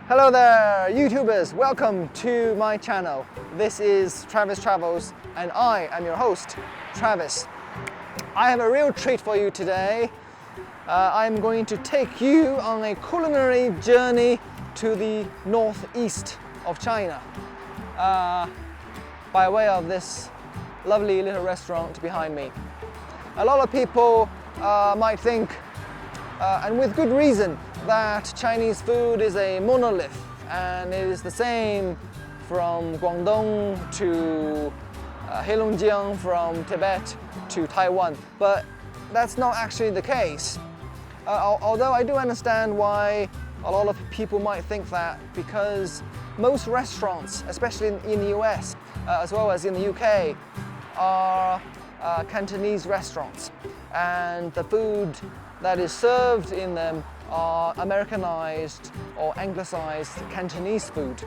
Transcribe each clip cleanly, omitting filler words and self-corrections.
Hello there, YouTubers! Welcome to my channel. This is Travis Travels, and I am your host, Travis. I have a real treat for you today. I'm going to take you on a culinary journey to the northeast of China by way of this lovely little restaurant behind me. A lot of people might think, and with good reason, that Chinese food is a monolith and it is the same from Guangdong to Heilongjiang, from Tibet to Taiwan, but that's not actually the case. Although I do understand why a lot of people might think that, because most restaurants, especially in the US as well as in the UK, are Cantonese restaurants, and the food that is served in them are Americanized or anglicized Cantonese food.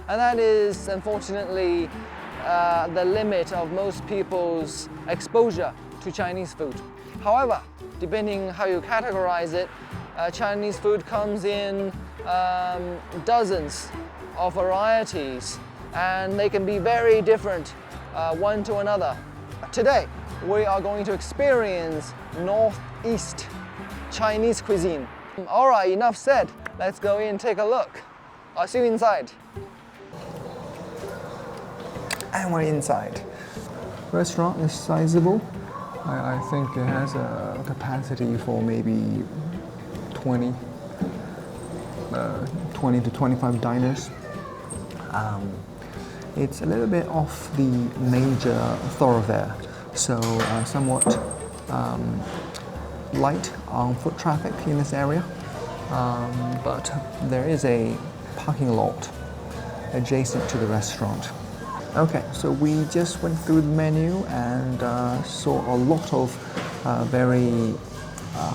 And that is unfortunately the limit of most people's exposure to Chinese food. However, depending how you categorize it, Chinese food comes in dozens of varieties, and they can be very different one to another. Today, we are going to experience Northeast Chinese cuisine. All right, enough said. Let's go in and take a look. I'll see you inside. And we're inside. Restaurant is sizable. I think it has a capacity for maybe 20 to 25 diners. It's a little bit off the major thoroughfare, so somewhat light on foot traffic in this area, but there is a parking lot adjacent to the restaurant. Okay, so we just went through the menu and saw a lot of very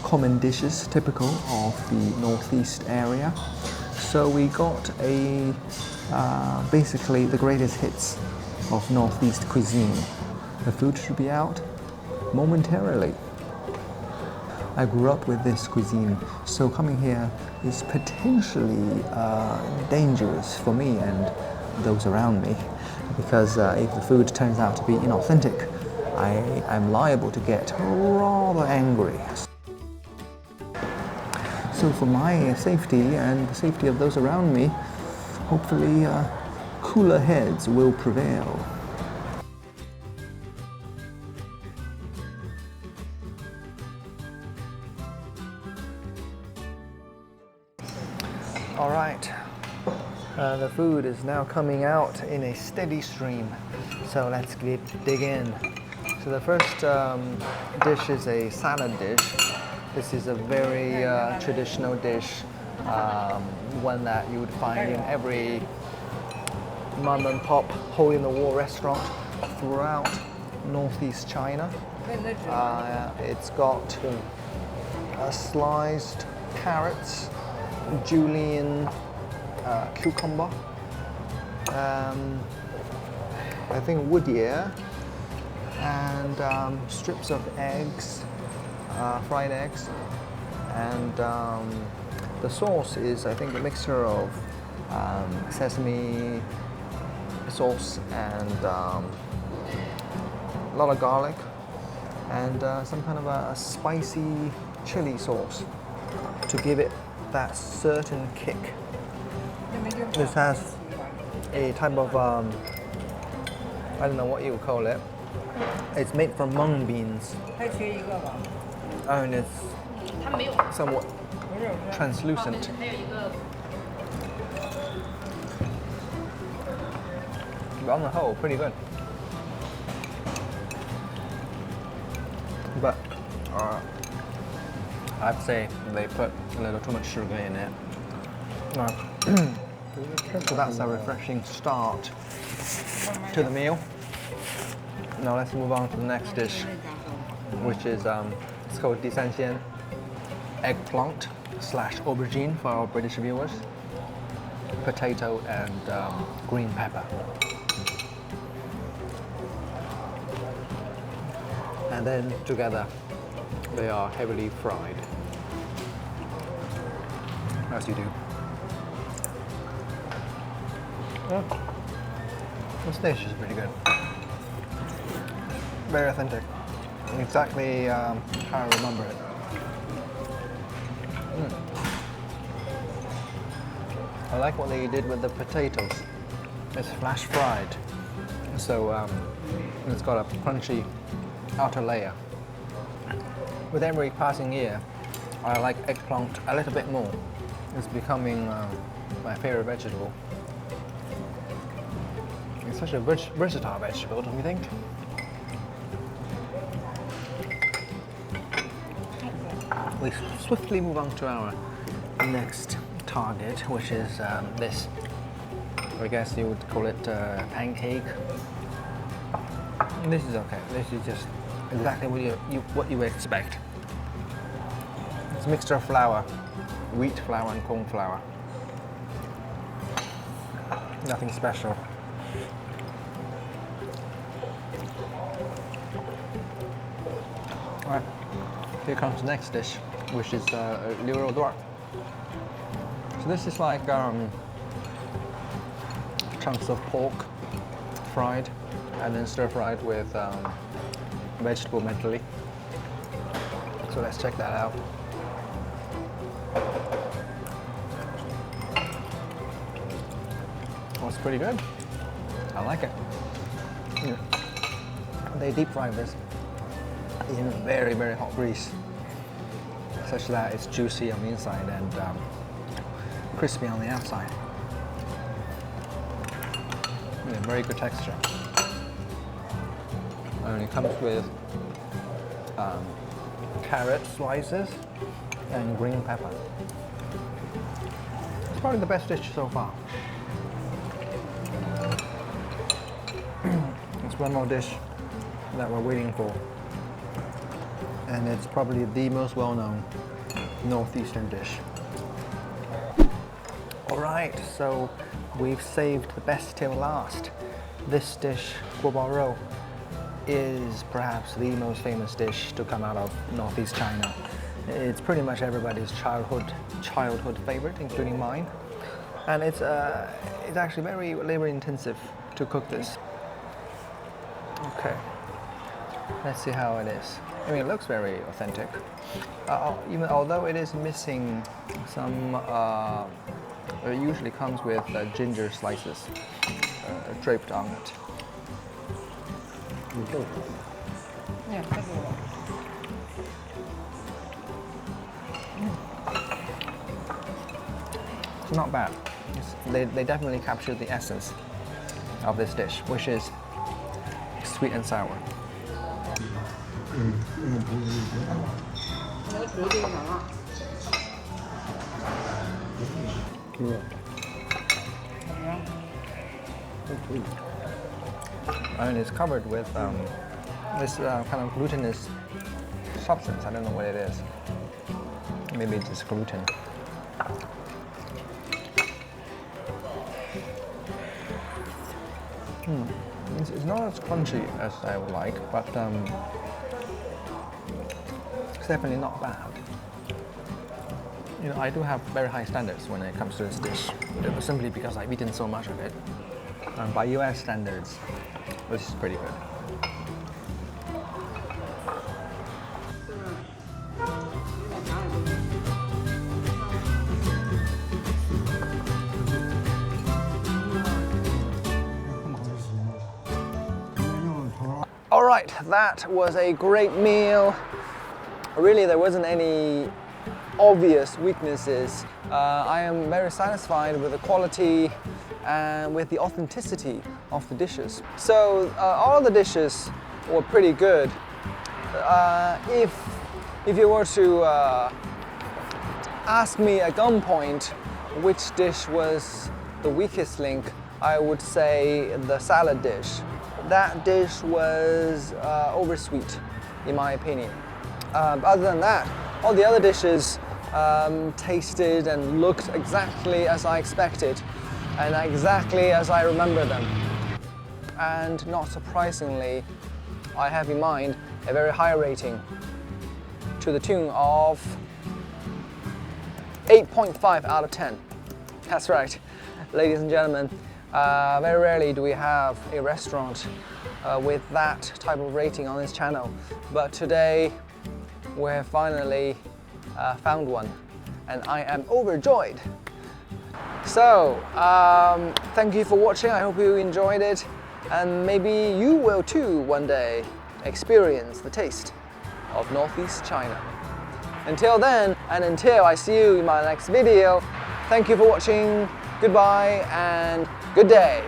common dishes typical of the Northeast area. So we got a basically the greatest hits of Northeast cuisine. The food should be out momentarily. I grew up with this cuisine, so coming here is potentially dangerous for me and those around me, because if the food turns out to be inauthentic, I'm liable to get rather angry. So for my safety and the safety of those around me, hopefully cooler heads will prevail. All right, the food is now coming out in a steady stream, so let's dig in. So the first dish is a salad dish. This is a very traditional dish, one that you would find in every mom and pop hole-in-the-wall restaurant throughout Northeast China. It's got sliced carrots, julienne cucumber, I think woodier, and strips of eggs, fried eggs, and the sauce is, I think, a mixture of sesame sauce and a lot of garlic and some kind of a spicy chili sauce to give it that certain kick. This has a type of, I don't know what you would call it. It's made from mung beans. And it's somewhat translucent. But on the whole, pretty good. But I'd say they put a little too much sugar in it. So that's a refreshing start to the meal. Now let's move on to the next dish, which is it's called disanxian, eggplant / aubergine for our British viewers, potato and green pepper. And then together they are heavily fried, as you do. Yeah. This dish is pretty good. Very authentic. Exactly how I remember it. I like what they did with the potatoes. It's flash fried, so it's got a crunchy outer layer. With every passing year, I like eggplant a little bit more. It's becoming my favorite vegetable. It's such a versatile vegetable, don't you think? We swiftly move on to our next target, which is this. I guess you would call it pancake. This is okay. This is just exactly what you would expect. It's a mixture of flour, wheat flour and corn flour. Nothing special. Alright, here comes the next dish, which is liu rou duar. So this is like chunks of pork fried and then stir fried with vegetable medley. So let's check that out. Oh, it's pretty good. I like it. They deep fry this in very, very hot grease, such that it's juicy on the inside and crispy on the outside. Yeah, very good texture. And it comes with carrot slices and green pepper. It's probably the best dish so far. There's one more dish that we're waiting for, and it's probably the most well-known Northeastern dish. Alright, so we've saved the best till last. This dish, guo bao rou, is perhaps the most famous dish to come out of Northeast China. It's pretty much everybody's childhood favorite, including mine. And it's actually very labor-intensive to cook this. Okay, let's see how it is. I mean, it looks very authentic. Even although it is missing some, it usually comes with ginger slices draped on it. Yeah, it's not bad. They definitely captured the essence of this dish, which is sweet and sour. And it's covered with this kind of glutinous substance. I don't know what it is. Maybe it's just gluten. It's not as crunchy as I would like, but it's definitely not bad. You know, I do have very high standards when it comes to this dish, simply because I've eaten so much of it. By US standards, this is pretty good. All right, that was a great meal. Really, there wasn't any obvious weaknesses. I am very satisfied with the quality and with the authenticity of the dishes. So all the dishes were pretty good. If you were to ask me at gunpoint which dish was the weakest link, I would say the salad dish. That dish was oversweet, in my opinion. Other than that, all the other dishes tasted and looked exactly as I expected and exactly as I remember them. And not surprisingly, I have in mind a very high rating to the tune of 8.5 out of 10. That's right, ladies and gentlemen, Very rarely do we have a restaurant with that type of rating on this channel, but today we have finally found one, and I am overjoyed. So, thank you for watching. I hope you enjoyed it, and maybe you will too one day experience the taste of Northeast China. Until then, and until I see you in my next video, thank you for watching, goodbye, and good day.